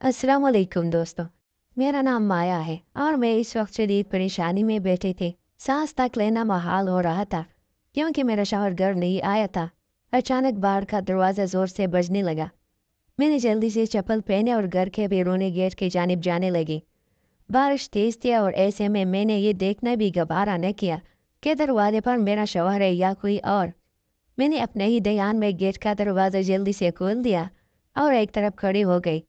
अस्सलाम वालेकुम दोस्तों। मेरा नाम माया है और मैं इस वक्त शदीद परेशानी में बैठे थे। सांस तक लेना मुहाल हो रहा था क्योंकि मेरा शौहर घर नहीं आया था। अचानक बाहर का दरवाज़ा ज़ोर से बजने लगा। मैंने जल्दी से चप्पल पहने और घर के बैरूनी गेट की जानिब जाने लगी। बारिश तेज़ थी और ऐसे में मैंने ये देखना भी गवारा न किया कि दरवाजे पर मेरा शौहर है या कोई और। मैंने अपने ही ध्यान में गेट का दरवाज़ा जल्दी से खोल दिया और एक तरफ खड़ी हो गई।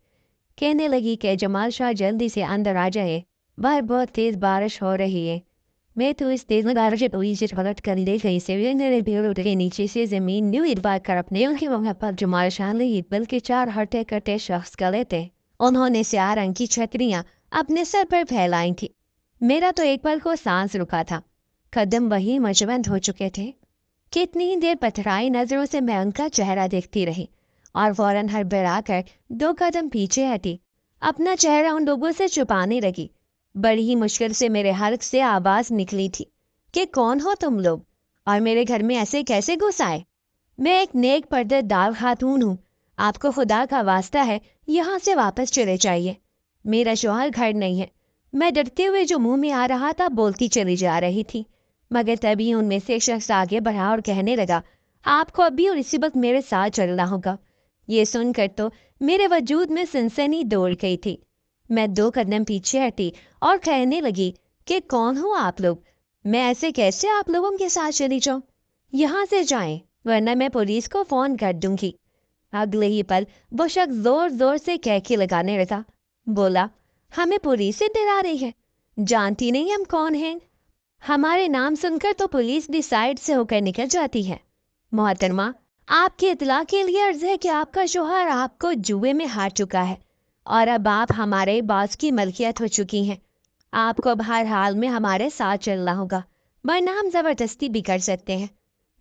कहने लगी कि जमाल शाह जल्दी से अंदर आ जाए, बाहर बहुत तेज़ बारिश हो रही है। मैं तो इस तेज़ बारिश से पलट कर ले गई से मेरे भीड़ के नीचे से ज़मीन न्यू इतबार कर अपने उनके वहाँ पर जमाल शाह नहीं बल्कि चार हटे कटे शख्स गले थे। उन्होंने स्याह रंग की छतरियाँ अपने सर पर फैलाई थी। मेरा तो एक पल को सांस रुका था। कदम वही मजबंद हो चुके थे। कितनी ही देर पथराई नजरों से मैं उनका चेहरा देखती रही और फौरन हड़बड़ा कर 2 कदम पीछे हटी, अपना चेहरा उन लोगों से छुपाने लगी। बड़ी ही मुश्किल से मेरे हल्क से आवाज निकली थी कि कौन हो तुम लोग और मेरे घर में ऐसे कैसे घुस आए? मैं एक नेक पर्देदार खातून हूँ। आपको खुदा का वास्ता है, यहाँ से वापस चले जाइए। मेरा शौहर घर नहीं है। मैं डरते हुए जो मुंह में आ रहा था बोलती चली जा रही थी, मगर तभी उनमें से एक शख्स आगे बढ़ा और कहने लगा, आपको अभी और इसी वक्त मेरे साथ चलना होगा। ये सुनकर तो मेरे वजूद में सनसनी दौड़ गई थी। मैं 2 कदम पीछे हटी और कहने लगी कि कौन हो आप लोग? मैं ऐसे कैसे आप लोगों के साथ चली जाऊं? यहाँ से जाएं, वरना मैं पुलिस को फोन कर दूंगी। अगले ही पल वो शख्स जोर जोर से कहके लगाने लगा। बोला, हमें पुलिस से डरा रही है? जानती नहीं हम कौन हैं? हमारे नाम सुनकर तो पुलिस भी साइड से होकर निकल जाती है। मोहतरमा, आपकी इतला के लिए अर्ज है कि आपका शौहर आपको जुए में हार चुका है और अब आप हमारे बास की मलकियत हो चुकी हैं। आपको अब हर हाल में हमारे साथ चलना होगा, वरना हम जबरदस्ती भी कर सकते हैं।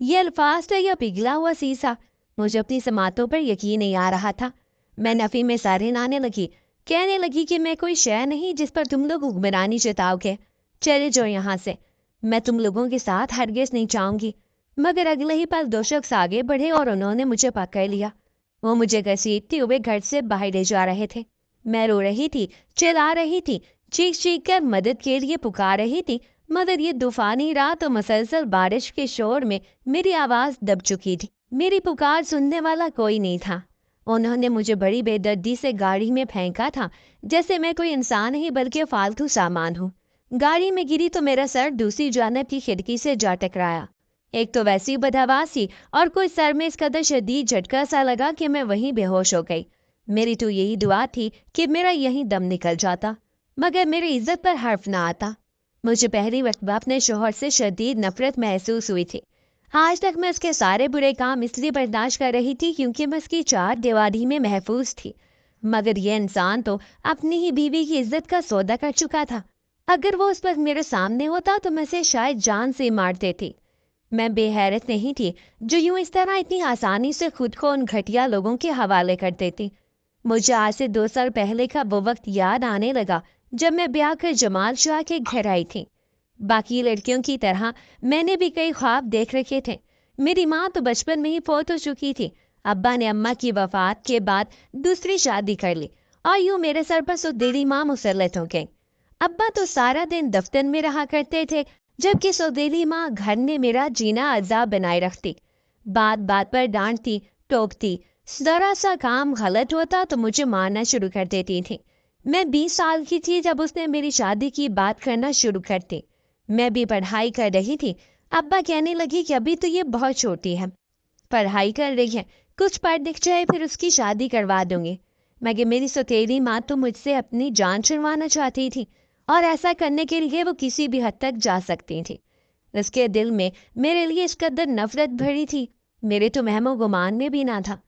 ये अल्फाज थे या पिघला हुआ सीसा। मुझे अपनी समातों पर यकीन नहीं आ रहा था। मैं नफी में सर हिलाने लगी, कहने लगी कि मैं कोई शय नहीं जिस पर तुम लोग हुक्मरानी जताओगे। चले जाओ यहाँ से, मैं तुम लोगों के साथ हरगिज नहीं चाहूंगी। मगर अगले ही पल 2 शख्स आगे बढ़े और उन्होंने मुझे पकड़ लिया। वो मुझे घसीटते हुए घर से बाहर ले जा रहे थे। मैं रो रही थी, चिल्ला रही थी, चीख चीख कर मदद के लिए पुकार रही थी, मगर ये तूफानी रात और मुसलसल बारिश के शोर में मेरी आवाज दब चुकी थी। मेरी पुकार सुनने वाला कोई नहीं था। उन्होंने मुझे बड़ी बेदर्दी से गाड़ी में फेंका था, जैसे मैं कोई इंसान नहीं बल्कि फालतू सामान हूँ। गाड़ी में गिरी तो मेरा सर दूसरी जानब की खिड़की से जा टकराया। एक तो वैसी बदहवासी और कोई सर में इस कदर शदीद झटका सा लगा कि मैं वहीं बेहोश हो गई। मेरी तो यही दुआ थी कि मेरा यहीं दम निकल जाता, मगर मेरी इज्जत पर हर्फ ना आता। मुझे पहली वक्त अपने शोहर से शदीद नफरत महसूस हुई थी। आज तक मैं उसके सारे बुरे काम इसलिए बर्दाश्त कर रही थी क्योंकि मैं उसकी चार दीवारी में महफूज थी, मगर यह इंसान तो अपनी ही बीवी की इज्जत का सौदा कर चुका था। अगर वो उस पर मेरे सामने होता तो मैं उसे शायद जान से मार देती। मैं बेहैरत नहीं थी जो यूं इस तरह इतनी आसानी से खुद को उन घटिया लोगों के हवाले कर देती। मुझे आज से 2 साल पहले का वो वक्त याद आने लगा जब मैं ब्याह कर जमाल शाह के घर आई थी। बाकी लड़कियों की तरह मैंने भी कई ख्वाब देख रखे थे। मेरी माँ तो बचपन में ही फौत हो चुकी थी। अब्बा ने अम्मा की वफात के बाद दूसरी शादी कर ली और यूं मेरे सर पर सुदेली माँ मुसल्लत हो गई। अब्बा तो सारा दिन दफ्तर में रहा करते थे, जबकि सौदेली माँ घर में मेरा जीना अजाब बनाए रखती। बात बात पर डांटती, टोकती। जरा सा काम गलत होता तो मुझे मारना शुरू कर देती थी। मैं 20 साल की थी जब उसने मेरी शादी की बात करना शुरू कर दी। मैं भी पढ़ाई कर रही थी। अब्बा कहने लगी कि अभी तो ये बहुत छोटी है, पढ़ाई कर रही है, कुछ पढ़ लिख जाए फिर उसकी शादी करवा दूंगी। मगर मेरी सौतेली माँ तो मुझसे अपनी जान छुड़वाना चाहती थी और ऐसा करने के लिए वो किसी भी हद तक जा सकती थी। उसके दिल में मेरे लिए इस कदर नफरत भरी थी, मेरे तो महमो गुमान में भी ना था।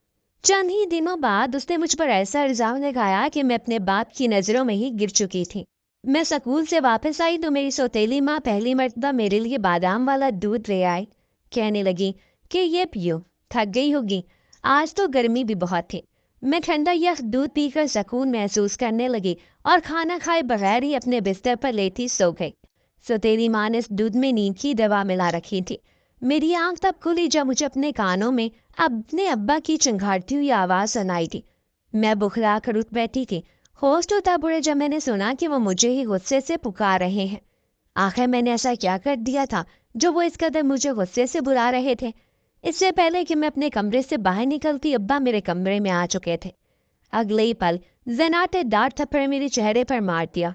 चंद ही दिनों बाद उसने मुझ पर ऐसा इल्जाम लगाया कि मैं अपने बाप की नज़रों में ही गिर चुकी थी। मैं स्कूल से वापस आई तो मेरी सौतेली माँ पहली मर्तबा मेरे लिए बादाम वाला दूध ले आई। कहने लगी कि ये पियो, थक गई होगी, आज तो गर्मी भी बहुत थी। मैं ठंडा यख दूध पीकर सुकून महसूस करने लगी और खाना खाए बगैर ही अपने बिस्तर पर लेटी सो गई। सौतेली माँ ने इस दूध में नींद की दवा मिला रखी थी। मेरी आंख तब खुली जब मुझे अपने कानों में अपने अब्बा की चिंघाड़ती हुई आवाज़ सुनाई थी। मैं बुखला कर उठ बैठी थी ہوش تو تب اڑے جب میں نے سنا کہ وہ مجھے ہی غصے سے پکار رہے ہیں۔ آخر میں نے ایسا کیا کر دیا تھا جو وہ اس قدر مجھے غصے سے بلا رہے تھے؟ اس سے پہلے کہ میں اپنے کمرے سے باہر نکلتی ابا میرے کمرے میں آ چکے تھے۔ اگلے ہی پل زنات ڈانٹ تھپڑ میرے چہرے پر مار دیا۔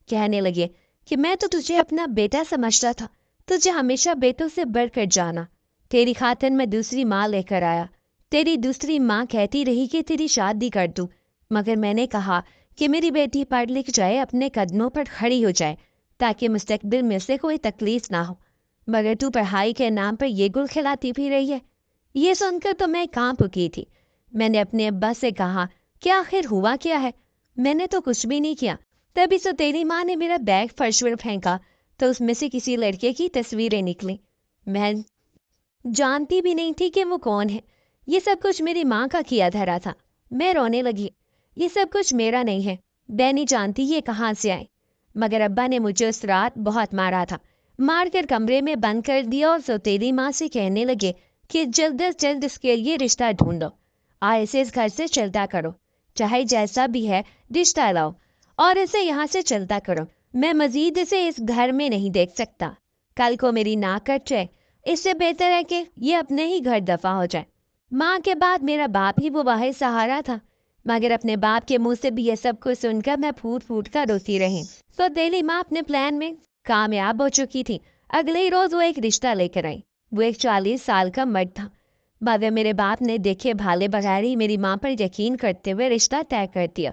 کہنے لگے کہ میں تو تجھے اپنا بیٹا سمجھتا تھا، تجھے ہمیشہ بیٹوں سے بڑھ کر جانا۔ تیری خاطر میں دوسری ماں لے کر آیا۔ تیری دوسری ماں کہتی رہی کہ تیری شادی کر دوں، مگر میں نے کہا کہ میری بیٹی پڑھ لکھ جائے، اپنے قدموں پر کھڑی ہو جائے، تاکہ مستقبل میں سے کوئی تکلیف نہ ہو، مگر تو پڑھائی کے نام پر یہ گل کھلاتی بھی رہی ہے۔ یہ سن کر تو میں کانپ اٹھی تھی۔ میں نے اپنے ابا سے کہا کہ آخر ہوا کیا ہے؟ میں نے تو کچھ بھی نہیں کیا۔ تبھی تو تیری ماں نے میرا بیگ فرش پر پھینکا تو اس میں سے کسی لڑکے کی تصویریں نکلیں۔ میں جانتی بھی نہیں تھی کہ وہ کون ہے۔ یہ سب کچھ میری ماں کا کیا دھرا تھا۔ میں رونے لگی۔ یہ سب کچھ میرا نہیں ہے، میں نہیں جانتی یہ کہاں سے آئے، مگر ابا نے مجھے اس رات بہت مارا تھا۔ مار کر کمرے میں بند کر دیا اور سوتیلی ماں سے کہنے لگے کہ جلد از جلد اس کے لیے رشتہ ڈھونڈو اور اسے اس گھر سے چلتا کرو، چاہے جیسا بھی ہے رشتہ لاؤ اور اسے یہاں سے چلتا کرو۔ میں مزید اسے اس گھر میں نہیں دیکھ سکتا۔ کل کو میری ناک کٹ جائے، اس سے بہتر ہے کہ یہ اپنے ہی گھر دفع ہو جائے۔ ماں کے بعد میرا باپ ہی وہ واحد سہارا تھا، مگر اپنے باپ کے منہ سے بھی یہ سب کچھ سن کر میں پھوٹ پھوٹ کر روتی رہی۔ تو دہلی ماں اپنے پلان میں کامیاب ہو چکی تھی۔ اگلے ہی روز وہ ایک رشتہ لے کر آئی۔ وہ ایک 40 سال کا مرد تھا، مگر میرے باپ نے دیکھے بھالے بغیر ہی میری ماں پر یقین کرتے ہوئے رشتہ طے کر دیا۔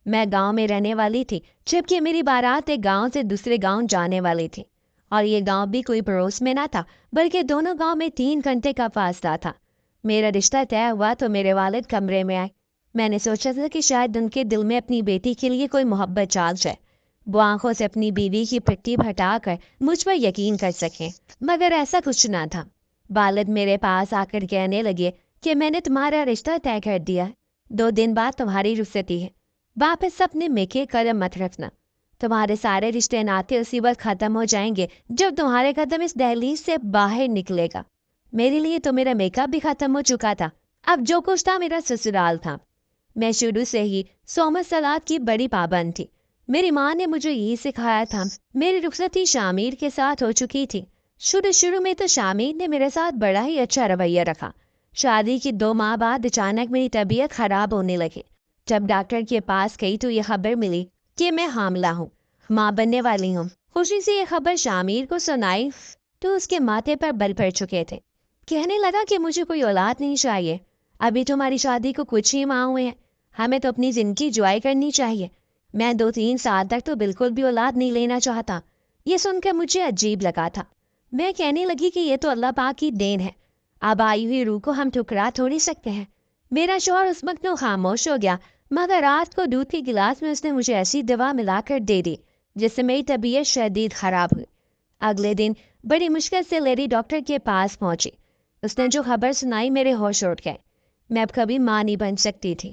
میں گاؤں میں رہنے والی تھی، جبکہ میری بارات ایک گاؤں سے دوسرے گاؤں جانے والی تھی، اور یہ گاؤں بھی کوئی پڑوس میں نہ تھا، بلکہ دونوں گاؤں میں 3 گھنٹے کا فاصلہ تھا۔ میرا رشتہ طے ہوا تو میرے والد کمرے میں آئے۔ میں نے سوچا تھا کہ شاید ان کے دل میں اپنی بیٹی کے لیے کوئی محبت جاگ جائے، وہ آنکھوں سے اپنی بیوی کی پٹی ہٹا کر مجھ پر یقین کر سکیں، مگر ایسا کچھ نہ تھا۔ والد میرے پاس آ کر کہنے لگے کہ میں نے تمہارا رشتہ طے کر دیا ہے، 2 دن بعد تمہاری رخصتی ہے، واپس اپنے میکے قدم مت رکھنا، تمہارے سارے رشتے ناطے اسی وقت ختم ہو جائیں گے جب تمہارے قدم اس دہلیز سے باہر نکلے گا۔ میرے لیے تو میرا میک اپ بھی ختم ہو چکا تھا، اب جو کچھ تھا میرا سسرال تھا۔ میں شروع سے ہی سومت سلاد کی بڑی پابند تھی۔ میری ماں نے مجھے یہی سکھایا تھا۔ میری رخصتی شامیر کے ساتھ ہو چکی تھی۔ شروع میں تو شامیر نے میرے ساتھ بڑا ہی اچھا رویہ رکھا۔ شادی کی 2 ماہ بعد اچانک میری طبیعت خراب ہونے لگی۔ جب ڈاکٹر کے پاس گئی تو یہ خبر ملی کہ میں حاملہ ہوں، ماں بننے والی ہوں۔ خوشی سے یہ خبر شامیر کو سنائی تو اس کے ماتھے پر بل پڑ چکے تھے۔ کہنے لگا کہ مجھے کوئی اولاد نہیں چاہیے، ابھی تمہاری شادی کو کچھ ہی ماہ ہوئے ہیں، ہمیں تو اپنی زندگی انجوائے کرنی چاہیے۔ میں 2-3 سال تک تو بالکل بھی اولاد نہیں لینا چاہتا۔ یہ سن کر مجھے عجیب لگا تھا۔ میں کہنے لگی کہ یہ تو اللہ پاک کی دین ہے، اب آئی ہوئی روح کو ہم ٹھکرا تھوڑی سکتے ہیں۔ میرا شوہر اس وقت تو خاموش ہو گیا، مگر رات کو دودھ کے گلاس میں اس نے مجھے ایسی دوا ملا کر دے دی جس سے میری طبیعت شدید خراب ہوئی۔ اگلے دن بڑی مشکل سے لیڈی ڈاکٹر کے پاس پہنچی۔ اس نے جو خبر سنائی میرے ہوش اڑ گئے۔ میں اب کبھی ماں نہیں بن سکتی تھی۔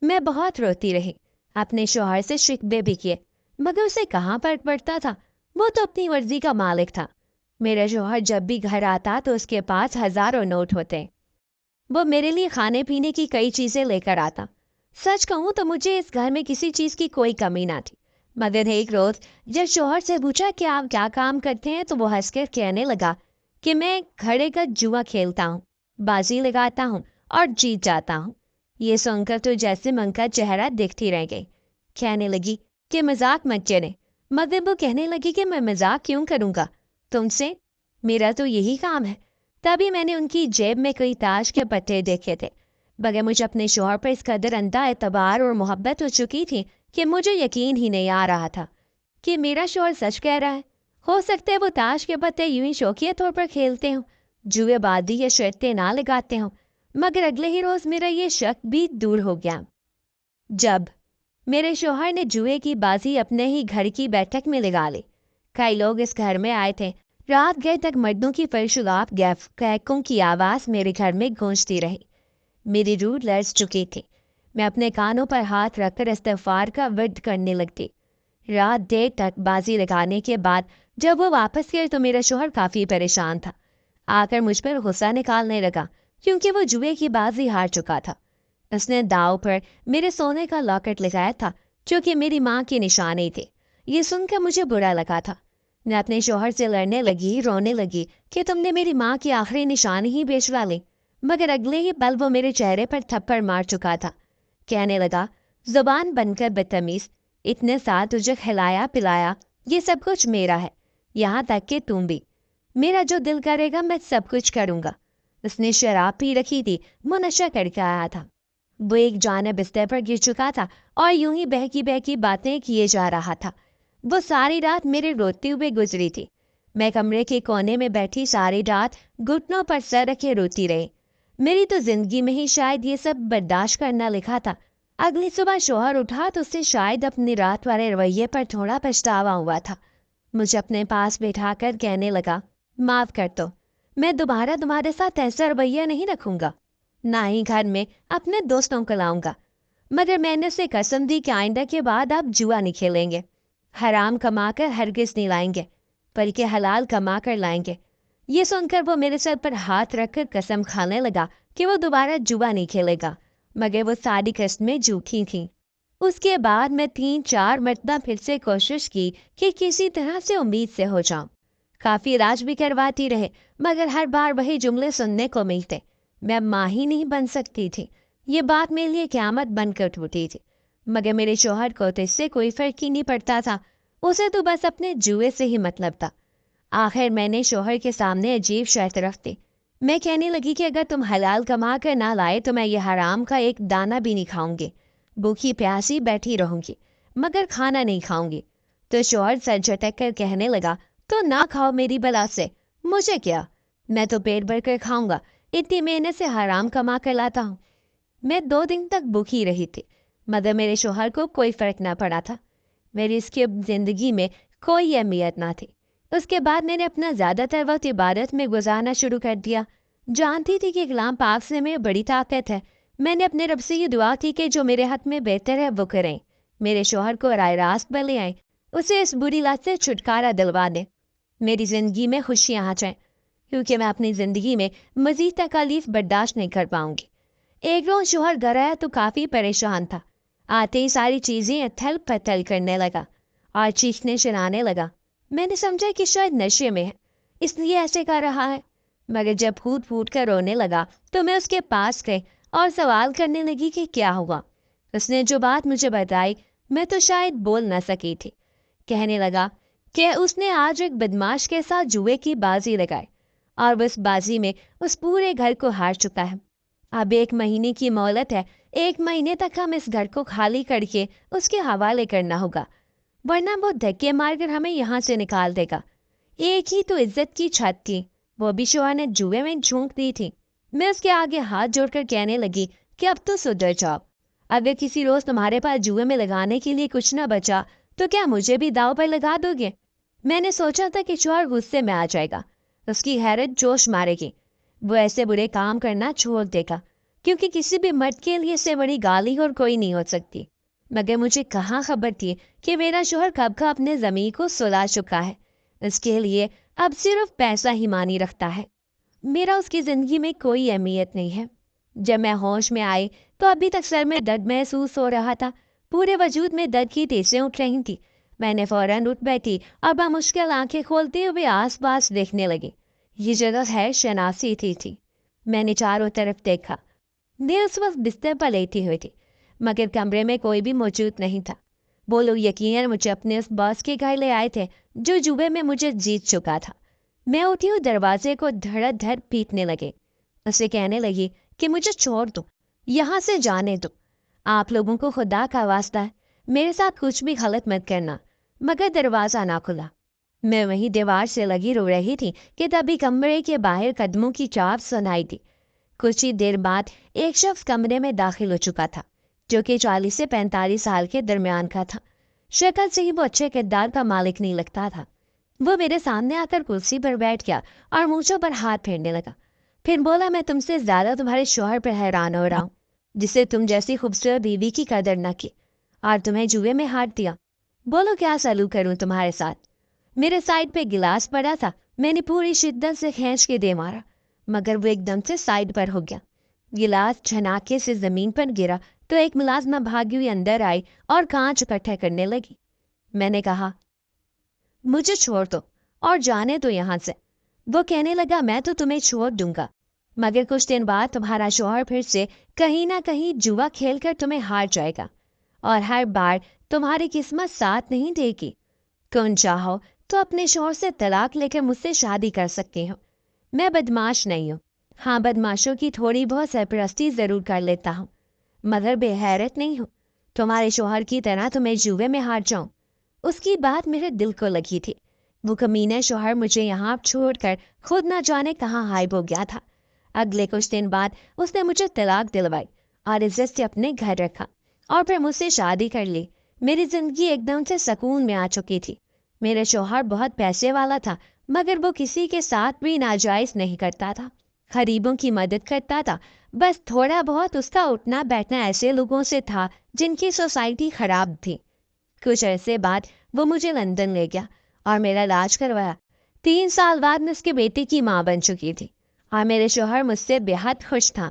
میں بہت روتی رہی، اپنے شوہر سے شکوے بھی کیے، مگر اسے کہاں فرق پڑتا تھا، وہ تو اپنی مرضی کا مالک تھا۔ میرا شوہر جب بھی گھر آتا تو اس کے پاس ہزاروں نوٹ ہوتے۔ وہ میرے لیے کھانے پینے کی کئی چیزیں لے کر آتا۔ سچ کہوں تو مجھے اس گھر میں کسی چیز کی کوئی کمی نہ تھی، مگر ایک روز جب شوہر سے پوچھا کہ آپ کیا کام کرتے ہیں تو وہ ہنس کر کہنے لگا کہ میں گھڑے کا جوا کھیلتا ہوں، بازی لگاتا ہوں اور جیت جاتا ہوں۔ یہ سن کر تو جیسے من کا چہرہ دیکھتی رہ گئی۔ کہنے لگی کہ مذاق مت کرے، مگر وہ کہنے لگی کہ میں مذاق کیوں کروں گا تم سے، میرا تو یہی کام ہے۔ تبھی میں نے ان کی جیب میں کئی تاش کے پتے دیکھے تھے، مگر مجھے اپنے شوہر پر اس قدر اندھا اعتبار اور محبت ہو چکی تھی کہ مجھے یقین ہی نہیں آ رہا تھا کہ میرا شوہر سچ کہہ رہا ہے۔ ہو سکتا ہے وہ تاش کے پتے یوں ہی شوقیہ طور پر کھیلتے ہوں، جوئے بازی یا شرطیں نہ لگاتے ہوں، مگر اگلے ہی روز میرا یہ شک بھی دور ہو گیا جب میرے شوہر نے جوئے کی بازی اپنے ہی گھر کی بیٹھک میں لگا لی۔ کئی لوگ اس گھر میں آئے تھے۔ رات گئے تک مردوں کی فرشلاب گہکوں کی آواز میرے گھر میں گونجتی رہی۔ میری روح لرز چکی تھی۔ میں اپنے کانوں پر ہاتھ رکھ کر استغفار کا ورد کرنے لگتی۔ رات دیر تک بازی لگانے کے بعد جب وہ واپس گئے تو میرا شوہر کافی پریشان تھا۔ آ کر مجھ پر غصہ نکالنے لگا کیونکہ وہ جوئے کی بازی ہار چکا تھا۔ اس نے داؤ پر میرے سونے کا لاکٹ لگایا تھا जो कि मेरी माँ की निशानी थी। ये सुनकर मुझे बुरा लगा था। मैं अपने शौहर से लड़ने लगी, रोने लगी कि तुमने मेरी माँ की आखिरी निशानी ही बेच डाली। मगर अगले ही पल वो मेरे चेहरे पर थप्पड़ मार चुका था। कहने लगा, जुबान बनकर बदतमीज, इतने साल तुझे खिलाया पिलाया, ये सब कुछ मेरा है, यहाँ तक कि तुम भी। मेरा जो दिल करेगा मैं सब कुछ करूँगा। उसने शराब पी रखी थी, वो नशा करके आया था। वो एक जानिब बिस्तर पर गिर चुका था और यूं ही बहकी बहकी बातें किए जा रहा था। वो सारी रात मेरे रोते हुए गुजरी थी। मैं कमरे के कोने में बैठी सारी रात घुटनों पर सर रखे रोती रही। मेरी तो जिंदगी में ही शायद ये सब बर्दाश्त करना लिखा था। अगली सुबह शौहर उठा तो उससे शायद अपनी रात वाले रवैये पर थोड़ा पछतावा हुआ था। मुझे अपने पास बैठाकर कहने लगा, माफ कर दो, मैं दोबारा तुम्हारे साथ ऐसा रवैया नहीं रखूंगा, ना ही घर में अपने दोस्तों को लाऊंगा। मगर मैंने उसे कसम दी कि आइंदा के बाद आप जुआ नहीं खेलेंगे, हराम कमाकर हरगिज नहीं लाएंगे, बल्कि हलाल कमाकर लाएंगे। ये सुनकर वो मेरे सर पर हाथ रखकर कसम खाने लगा कि वो दोबारा जुआ नहीं खेलेगा। मगर वो सारी कस्में झूठी थी। उसके बाद मैं 3-4 मरतबा फिर से कोशिश की कि किसी तरह से उम्मीद से हो जाऊं। काफी इलाज भी करवाती रहे, मगर हर बार वही जुमले सुनने को मिलते, मैं माँ ही नहीं बन सकती थी। ये बात मेरे लिए क़यामत बनकर टूटी थी। मगर मेरे शौहर को तो इससे कोई फर्क ही नहीं पड़ता था। उसे तो बस अपने जुए से ही मतलब था। आखिर मैंने शौहर के सामने अजीब शर्त रख दी। मैं कहने लगी कि अगर तुम हलाल कमा कर ना लाए तो मैं ये हराम का एक दाना भी नहीं खाऊंगी। भूखी प्यासी बैठी रहूंगी, मगर खाना नहीं खाऊंगी। तो शौहर सर झटक कर कहने लगा, तो ना खाओ मेरी बला से, मुझे क्या, मैं तो पेट भर कर खाऊंगा, इतनी मेहनत से हराम कमा कर लाता हूँ। मैं 2 दिन तक भूखी रही थी, मगर मेरे शौहर को कोई फर्क ना पड़ा था। मेरी इसकी जिंदगी में कोई अहमियत ना थी। उसके बाद मैंने अपना ज्यादातर वक्त इबादत में गुजारना शुरू कर दिया। जानती थी कि कलाम पाक से में बड़ी ताकत है। मैंने अपने रब से ये दुआ की कि जो मेरे हाथ में बेहतर है वो करें, मेरे शौहर को राय रास्त पर ले आए, उसे इस बुरी लत से छुटकारा दिलवा दे, मेरी जिंदगी में खुशियां आ जाएं, क्योंकि मैं अपनी जिंदगी में मजीद तकालीफ बर्दाश्त नहीं कर पाऊंगी। एक रोज शौहर घर आया तो काफी परेशान था। आते ही सारी चीजें अथल पथल करने लगा और चीखने चिल्लाने लगा। मैंने समझा कि शायद नशे में है, इसलिए ऐसे कर रहा है। मगर जब फूट फूट कर रोने लगा तो मैं उसके पास गई और सवाल करने लगी कि क्या हुआ। उसने जो बात मुझे बताई मैं तो शायद बोल न सकी थी। कहने लगा कि उसने आज एक बदमाश के साथ जुए की बाजी लगाई और उस बाजी में उस पूरे घर को हार चुका है। अब 1 महीने की मोहलत है, 1 महीने तक हम इस घर को खाली करके उसके हवाले करना होगा, वरना वो धक्के मारकर हमें यहाँ से निकाल देगा। एक ही तो इज्जत की छत थी, वो भी शौहर ने जुए में झोंक दी थी। मैं उसके आगे हाथ जोड़कर कहने लगी कि अब तो सुधर जाओ। अगर किसी रोज तुम्हारे पास जुए में लगाने के लिए कुछ न बचा तो क्या मुझे भी दाव पर लगा दोगे? मैंने सोचा था कि शौहर गुस्से में आ जाएगा, उसकी हैरत जोश मारेगी, वो ऐसे बुरे काम करना छोड़ देगा, क्योंकि किसी भी मर्द के लिए इससे बड़ी गाली और कोई नहीं हो सकती। मगर मुझे कहाँ खबर थी कि मेरा शौहर कब का अपने ज़मीर को सुला चुका है। इसके लिए अब सिर्फ पैसा ही मानी रखता है। मेरा उसकी ज़िंदगी में कोई अहमियत नहीं है। जब मैं होश में आई तो अभी तक सर में दर्द महसूस हो रहा था, पूरे वजूद में दर्द की तेज़ें उठ रही थी। मैंने फौरन उठ बैठी और बामुश्किल आंखें खोलते हुए आस पास देखने लगी। ये जगह है शनासी थी। मैंने चारों तरफ देखा। मैं उस वक्त बिस्तर पर लेटी हुई थी, मगर कमरे में कोई भी मौजूद नहीं था। वो लोग यकीनन मुझे अपने उस बॉस के घर ले आए थे जो जुए में मुझे जीत चुका था। मैं उठी और दरवाजे को धड़ाधड़ पीटने लगे। उसे कहने लगी कि मुझे छोड़ दो, यहाँ से जाने दो। आप लोगों को खुदा का वास्ता है, मेरे साथ कुछ भी गलत मत करना। मगर दरवाज़ा ना खुला। मैं वहीं दीवार से लगी रो रही थी कि तभी कमरे के बाहर कदमों की चाप सुनाई दी। कुछ ही देर बाद एक शख्स कमरे में दाखिल हो चुका था, जो कि 40 से 45 साल के दरमियान का था। शक्ल से ही वो अच्छे किरदार का मालिक नहीं लगता था। वो मेरे सामने आकर कुर्सी पर बैठ गया और मूंछों पर हाथ फेरने लगा। फिर बोला, मैं तुमसे ज्यादा तुम्हारे शौहर पर हैरान हो रहा हूँ, जिसे तुम जैसी खूबसूरत बीवी की कदर न की और तुम्हें जुए में हार दिया। बोलो क्या सलूक करूं तुम्हारे साथ? मेरे साइड पे गिलास पड़ा था, मैंने पूरी शिद्दत से खींच के दे मारा, मगर वो एकदम से साइड पर हो गया। गिलास झनाके से जमीन पर गिरा तो एक मुलाजमा भागी हुई अंदर आई और कांच इकट्ठे करने लगी। मैंने कहा, मुझे छोड़ दो और जाने दो यहाँ से। वो कहने लगा, मैं तो तुम्हें छोड़ दूंगा, मगर कुछ दिन बाद तुम्हारा शौहर फिर से कहीं ना कहीं जुआ खेलकर तुम्हें हार जाएगा और हर बार तुम्हारी किस्मत साथ नहीं देगी। तुम चाहो तो अपने शौहर से तलाक लेकर मुझसे शादी कर सकते हो। मैं बदमाश नहीं हूँ। हाँ, बदमाशों की थोड़ी बहुत सरपरस्ती ज़रूर कर लेता हूँ, मगर बेहैरत नहीं हूँ। तुम्हारे शौहर की तरह तुम्हें जुए में हार जाऊँ। उसकी बात मेरे दिल को लगी थी। वो कमीना शौहर मुझे यहाँ छोड़कर खुद ना जाने कहाँ गायब हो गया था। अगले कुछ दिन बाद उसने मुझे तलाक दिलवाई और इज्जत से अपने घर रखा और फिर मुझसे शादी कर ली। मेरी जिंदगी एकदम से सुकून में आ चुकी थी। मेरे शौहर बहुत पैसे वाला था, मगर वो किसी के साथ भी नाजायज नहीं करता था। गरीबों की मदद करता था। बस थोड़ा बहुत उसका उठना बैठना ऐसे लोगों से था जिनकी सोसाइटी खराब थी। कुछ अरसे बाद वो मुझे लंदन ले गया और मेरा इलाज करवाया। 3 साल बाद मैं उसके बेटे की माँ बन चुकी थी और मेरे शौहर मुझसे बेहद खुश था।